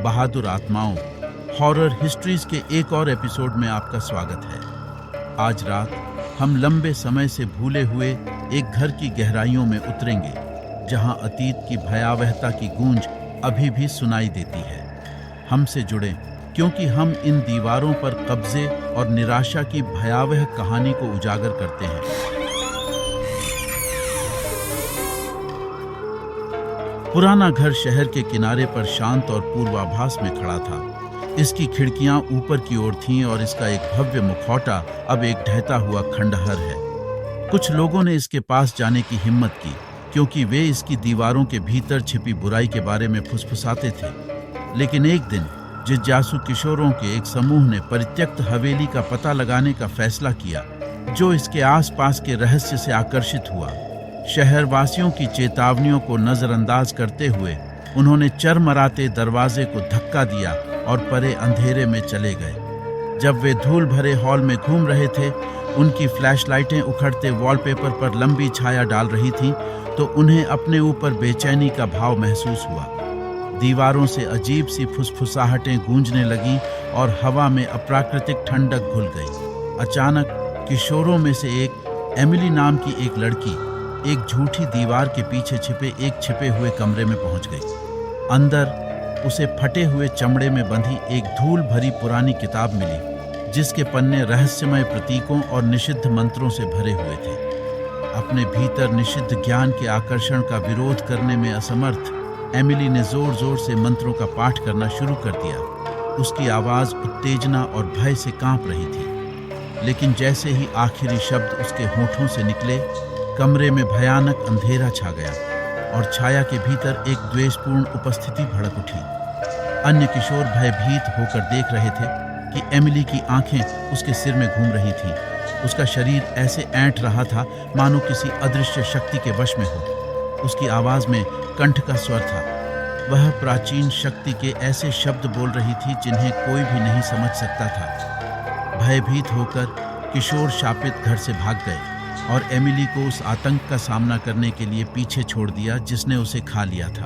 बहादुर आत्माओं, horror histories के एक और एपिसोड में आपका स्वागत है। आज रात हम लंबे समय से भूले हुए एक घर की गहराइयों में उतरेंगे, जहां अतीत की भयावहता की गूंज अभी भी सुनाई देती है। हमसे जुड़ें, क्योंकि हम इन दीवारों पर कब्जे और निराशा की भयावह कहानी को उजागर करते हैं। पुराना घर शहर के किनारे पर शांत और पूर्वाभास में खड़ा था। इसकी खिड़कियां ऊपर की ओर थीं और इसका एक भव्य मुखौटा अब एक ढहता हुआ खंडहर है। कुछ लोगों ने इसके पास जाने की हिम्मत की, क्योंकि वे इसकी दीवारों के भीतर छिपी बुराई के बारे में फुसफुसाते थे। लेकिन एक दिन जिज्ञासु किशोरों के एक समूह ने परित्यक्त हवेली का पता लगाने का फैसला किया, जो इसके आसपास के रहस्य से आकर्षित हुआ। शहरवासियों की चेतावनियों को नजरअंदाज करते हुए उन्होंने चरमराते दरवाजे को धक्का दिया और परे अंधेरे में चले गए। जब वे धूल भरे हॉल में घूम रहे थे, उनकी फ्लैशलाइटें उखड़ते वॉलपेपर पर लंबी छाया डाल रही थीं, तो उन्हें अपने ऊपर बेचैनी का भाव महसूस हुआ। दीवारों से अजीब सी फुसफुसाहटें गूंजने लगीं और हवा में अप्राकृतिक ठंडक घुल गई। अचानक किशोरों में से एक, एमिली नाम की एक लड़की, एक झूठी दीवार के पीछे छिपे हुए कमरे में पहुंच गई। अंदर उसे फटे हुए चमड़े में बंधी एक धूल भरी पुरानी किताब मिली, जिसके पन्ने रहस्यमय प्रतीकों और निषिद्ध मंत्रों से भरे हुए थे। अपने भीतर निषिद्ध ज्ञान के आकर्षण का विरोध करने में असमर्थ एमिली ने जोर जोर से मंत्रों का पाठ करना शुरू कर दिया। उसकी आवाज उत्तेजना और भय से कांप रही थी। लेकिन जैसे ही आखिरी शब्द उसके होठों से निकले, कमरे में भयानक अंधेरा छा गया और छाया के भीतर एक द्वेषपूर्ण उपस्थिति भड़क उठी। अन्य किशोर भयभीत होकर देख रहे थे कि एमिली की आंखें उसके सिर में घूम रही थीं। उसका शरीर ऐसे ऐंठ रहा था मानो किसी अदृश्य शक्ति के वश में हो। उसकी आवाज में कंठ का स्वर था। वह प्राचीन शक्ति के ऐसे शब्द बोल रही थी जिन्हें कोई भी नहीं समझ सकता था। भयभीत होकर किशोर शापित घर से भाग गए और एमिली को उस आतंक का सामना करने के लिए पीछे छोड़ दिया जिसने उसे खा लिया था।